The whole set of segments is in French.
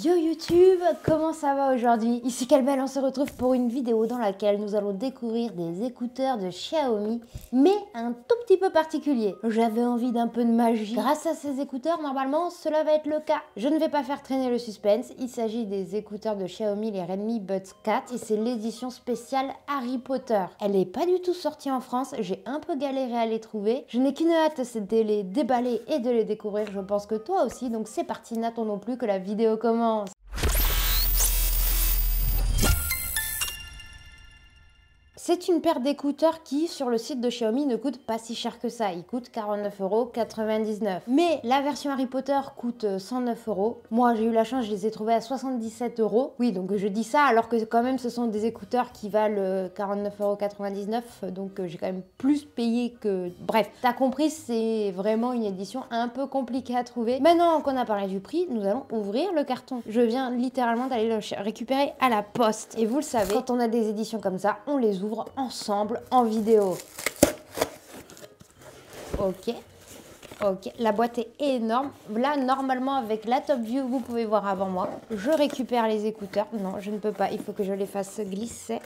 Yo YouTube, comment ça va aujourd'hui? Ici Calbel, on se retrouve pour une vidéo dans laquelle nous allons découvrir des écouteurs de Xiaomi, mais un tout petit peu particulier. J'avais envie d'un peu de magie. Grâce à ces écouteurs, normalement, cela va être le cas. Je ne vais pas faire traîner le suspense, il s'agit des écouteurs de Xiaomi, les Redmi Buds 4, et c'est l'édition spéciale Harry Potter. Elle n'est pas du tout sortie en France, j'ai un peu galéré à les trouver. Je n'ai qu'une hâte, c'est de les déballer et de les découvrir, je pense que toi aussi, donc c'est parti, n'attendons plus que la vidéo commence. C'est une paire d'écouteurs qui, sur le site de Xiaomi, ne coûte pas si cher que ça. Il coûte 49,99 €. Mais la version Harry Potter coûte 109 €. Moi, j'ai eu la chance, je les ai trouvés à 77 €. Oui, donc je dis ça alors que quand même, ce sont des écouteurs qui valent 49,99 €. Donc j'ai quand même plus payé que... Bref, t'as compris, c'est vraiment une édition un peu compliquée à trouver. Maintenant qu'on a parlé du prix, nous allons ouvrir le carton. Je viens littéralement d'aller le récupérer à la poste. Et vous le savez, quand on a des éditions comme ça, on les ouvre ensemble en vidéo. Ok, la boîte est énorme. Là, normalement, avec la top view, vous pouvez voir avant moi. Je récupère les écouteurs. Non, je ne peux pas. Il faut que je les fasse glisser.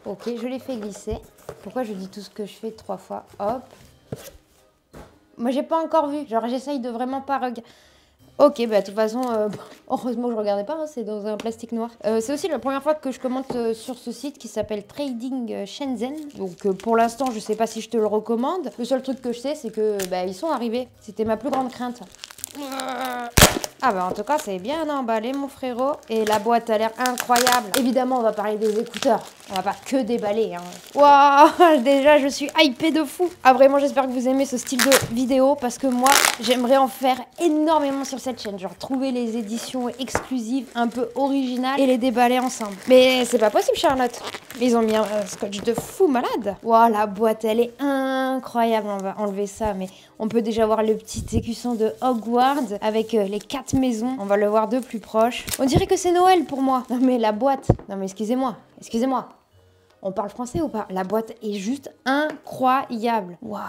Ok, je les fais glisser. Pourquoi je dis tout ce que je fais 3 fois? Hop. Moi, j'ai pas encore vu. Genre, j'essaye de vraiment pas regarder. Ok, bah de toute façon, heureusement que je regardais pas, hein, c'est dans un plastique noir. C'est aussi la première fois que je commente sur ce site qui s'appelle Trading Shenzhen. Donc pour l'instant, je sais pas si je te le recommande. Le seul truc que je sais, c'est que bah, ils sont arrivés. C'était ma plus grande crainte. Ah bah en tout cas, c'est bien emballé mon frérot. Et la boîte a l'air incroyable. Évidemment, on va parler des écouteurs. On va pas que déballer. Hein. Waouh, déjà, je suis hypée de fou. Ah vraiment, j'espère que vous aimez ce style de vidéo parce que moi, j'aimerais en faire énormément sur cette chaîne. Genre trouver les éditions exclusives un peu originales et les déballer ensemble. Mais c'est pas possible, Charlotte. Ils ont mis un scotch de fou malade. Waouh, la boîte, elle est incroyable. On va enlever ça, mais on peut déjà voir le petit écusson de Hogwarts avec les 4 maisons. On va le voir de plus proche. On dirait que c'est Noël pour moi. Non mais la boîte. Non mais excusez-moi. On parle français ou pas? La boîte est juste incroyable. Waouh.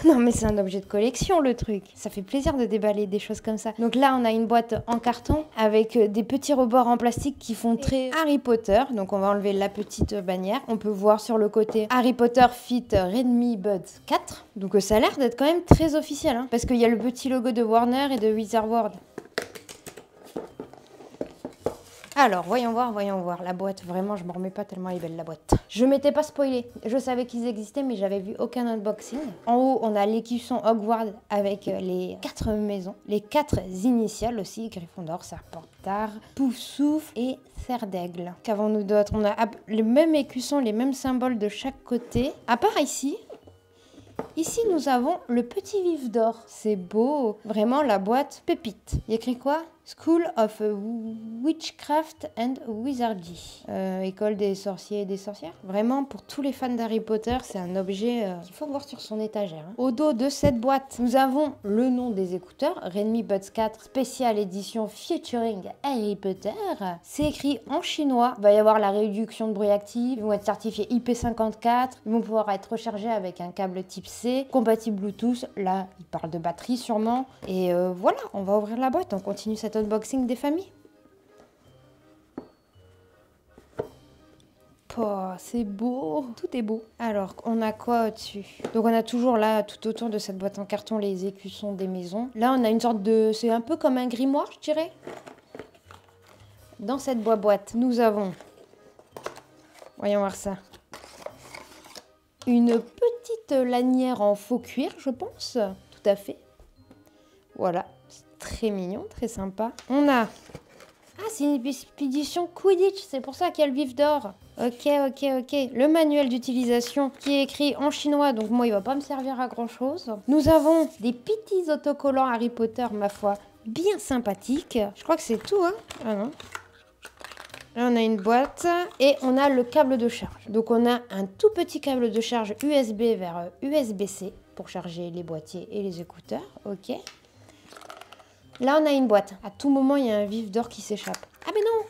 Non mais c'est un objet de collection le truc. Ça fait plaisir de déballer des choses comme ça. Donc là on a une boîte en carton avec des petits rebords en plastique qui font très Harry Potter. Donc on va enlever la petite bannière. On peut voir sur le côté Harry Potter Fit Redmi Buds 4. Donc ça a l'air d'être quand même très officiel. Hein, parce qu'il y a le petit logo de Warner et de Wizard World. Alors, voyons voir la boîte. Vraiment, je m'en remets pas tellement elle est belle la boîte. Je m'étais pas spoilé. Je savais qu'ils existaient, mais j'avais vu aucun unboxing. En haut, on a l'écusson Hogwarts avec les 4 maisons. Les 4 initiales aussi. Gryffondor, Serpentard, Poufsouffle et Serre d'Aigle. Qu'avons-nous d'autre? On a le même écusson, les mêmes symboles de chaque côté. À part ici... Ici, nous avons le petit vif d'or. C'est beau. Vraiment, la boîte pépite. Il y a écrit quoi? School of Witchcraft and Wizardry. École des sorciers et des sorcières. Vraiment, pour tous les fans d'Harry Potter, c'est un objet qu'il faut voir sur son étagère. Hein. Au dos de cette boîte, nous avons le nom des écouteurs. Redmi Buds 4 Special Edition featuring Harry Potter. C'est écrit en chinois. Il va y avoir la réduction de bruit active. Ils vont être certifiés IP54. Ils vont pouvoir être rechargés avec un câble type C, compatible Bluetooth. Là, il parle de batterie sûrement. Et voilà, on va ouvrir la boîte. On continue cette unboxing des familles. Oh, c'est beau, tout est beau. Alors, on a quoi au-dessus? Donc on a toujours là, tout autour de cette boîte en carton, les écussons des maisons. Là, on a une sorte de... C'est un peu comme un grimoire, je dirais. Dans cette boîte, nous avons... Voyons voir ça. Une petite lanière en faux cuir, je pense. Tout à fait. Voilà. Très mignon, très sympa. On a... Ah, c'est une expédition Quidditch, c'est pour ça qu'il y a le vif d'or. Ok. Le manuel d'utilisation qui est écrit en chinois, donc moi, il va pas me servir à grand-chose. Nous avons des petits autocollants Harry Potter, ma foi, bien sympathiques. Je crois que c'est tout, hein? Ah non. Là, on a une boîte et on a le câble de charge. Donc, on a un tout petit câble de charge USB vers USB-C pour charger les boîtiers et les écouteurs. Ok. Là, on a une boîte. À tout moment, il y a un vif d'or qui s'échappe. Ah, mais non!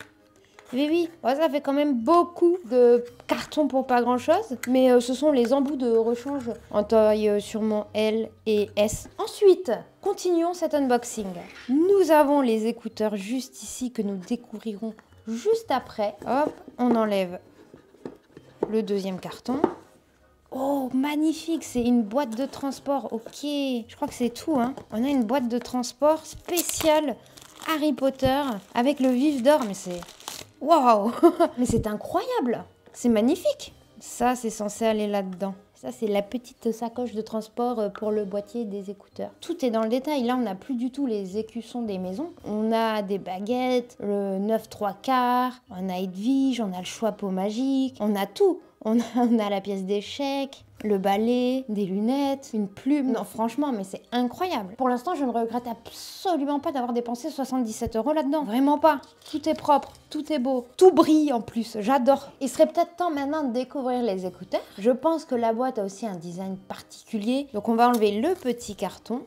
Oui. Ouais, ça fait quand même beaucoup de cartons pour pas grand-chose. Mais ce sont les embouts de rechange en taille sûrement L et S. Ensuite, continuons cet unboxing. Nous avons les écouteurs juste ici que nous découvrirons juste après. Hop, on enlève le deuxième carton. Oh, magnifique, c'est une boîte de transport. Ok, je crois que c'est tout, hein. On a une boîte de transport spéciale Harry Potter avec le vif d'or. Mais c'est... Waouh. Mais c'est incroyable. C'est magnifique. Ça, c'est censé aller là-dedans. Ça, c'est la petite sacoche de transport pour le boîtier des écouteurs. Tout est dans le détail. Là, on n'a plus du tout les écussons des maisons. On a des baguettes, le 9 3/4, on a Edwige, on a le chapeau magique, on a tout. On a la pièce d'échec, le balai, des lunettes, une plume. Non, franchement, mais c'est incroyable. Pour l'instant, je ne regrette absolument pas d'avoir dépensé 77 € là-dedans. Vraiment pas. Tout est propre, tout est beau, tout brille en plus. J'adore. Il serait peut-être temps maintenant de découvrir les écouteurs. Je pense que la boîte a aussi un design particulier. Donc, on va enlever le petit carton.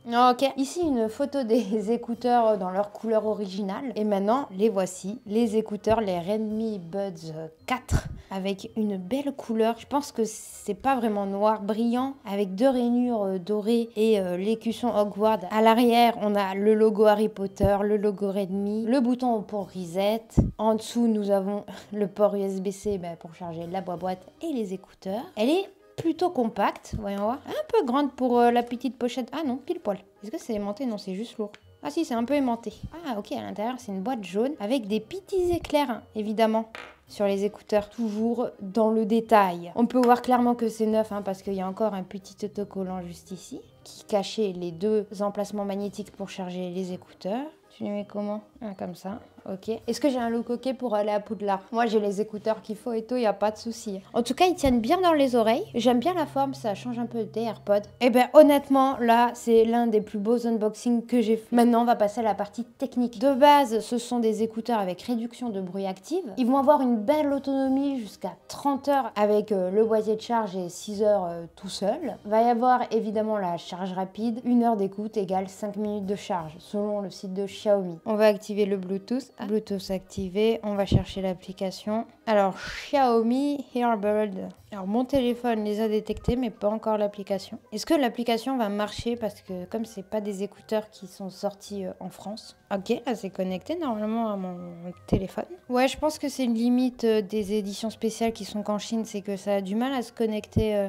Ok, ici une photo des écouteurs dans leur couleur originale. Et maintenant, les voici, les écouteurs, les Redmi Buds 4 avec une belle couleur. Je pense que c'est pas vraiment noir brillant avec deux rainures dorées et l'écusson Hogwarts. À l'arrière, on a le logo Harry Potter, le logo Redmi, le bouton pour reset. En dessous, nous avons le port USB-C pour charger la boîte et les écouteurs. Elle est plutôt compacte, voyons voir. Un peu grande pour la petite pochette. Ah non, pile poil. Est-ce que c'est aimanté? Non, c'est juste lourd. Ah si, c'est un peu aimanté. Ah ok, à l'intérieur, c'est une boîte jaune avec des petits éclairs, hein, évidemment, sur les écouteurs. Toujours dans le détail. On peut voir clairement que c'est neuf, hein, parce qu'il y a encore un petit autocollant juste ici, qui cachait les deux emplacements magnétiques pour charger les écouteurs. Tu les mets comment? Ah, comme ça, ok. Est-ce que j'ai un look ok pour aller à Poudlard? Moi, j'ai les écouteurs qu'il faut et tout, il n'y a pas de souci. En tout cas, ils tiennent bien dans les oreilles. J'aime bien la forme, ça change un peu des AirPods. Et ben honnêtement, là, c'est l'un des plus beaux unboxings que j'ai fait. Maintenant, on va passer à la partie technique. De base, ce sont des écouteurs avec réduction de bruit active. Ils vont avoir une belle autonomie jusqu'à 30 heures avec le boîtier de charge et 6 heures tout seul. Va y avoir évidemment la charge rapide. 1 heure d'écoute égale 5 minutes de charge, selon le site de Xiaomi. On va activer le Bluetooth. Bluetooth activé. On va chercher l'application. Alors, Xiaomi Earbud. Alors, mon téléphone les a détectés, mais pas encore l'application. Est-ce que l'application va marcher? Parce que comme c'est pas des écouteurs qui sont sortis en France. Ok, là, c'est connecté normalement à mon téléphone. Ouais, je pense que c'est une limite des éditions spéciales qui sont qu'en Chine. C'est que ça a du mal à se connecter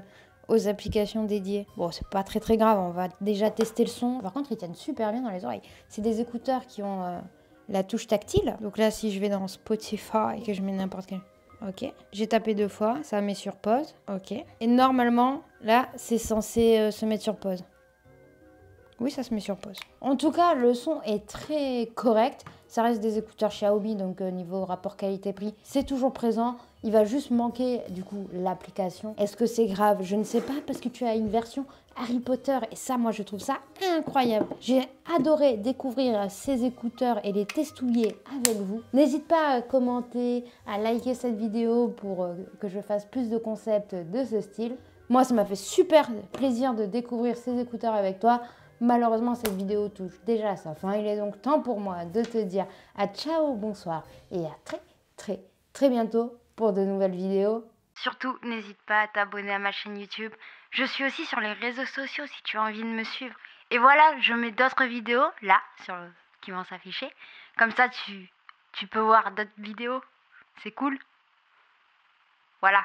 aux applications dédiées. Bon, c'est pas très grave, on va déjà tester le son. Par contre, ils tiennent super bien dans les oreilles. C'est des écouteurs qui ont la touche tactile. Donc là, si je vais dans Spotify et que je mets n'importe quel... Ok, j'ai tapé 2 fois, ça met sur pause. Ok, et normalement, là, c'est censé se mettre sur pause. Oui, ça se met sur pause. En tout cas, le son est très correct. Ça reste des écouteurs Xiaomi, donc niveau rapport qualité-prix, c'est toujours présent. Il va juste manquer, du coup, l'application. Est-ce que c'est grave? Je ne sais pas, parce que tu as une version Harry Potter. Et ça, moi, je trouve ça incroyable. J'ai adoré découvrir ces écouteurs et les testouiller avec vous. N'hésite pas à commenter, à liker cette vidéo pour que je fasse plus de concepts de ce style. Moi, ça m'a fait super plaisir de découvrir ces écouteurs avec toi. Malheureusement, cette vidéo touche déjà à sa fin. Il est donc temps pour moi de te dire à ciao, bonsoir et à très bientôt pour de nouvelles vidéos. Surtout, n'hésite pas à t'abonner à ma chaîne YouTube. Je suis aussi sur les réseaux sociaux si tu as envie de me suivre. Et voilà, je mets d'autres vidéos là qui vont s'afficher. Comme ça, tu peux voir d'autres vidéos. C'est cool. Voilà.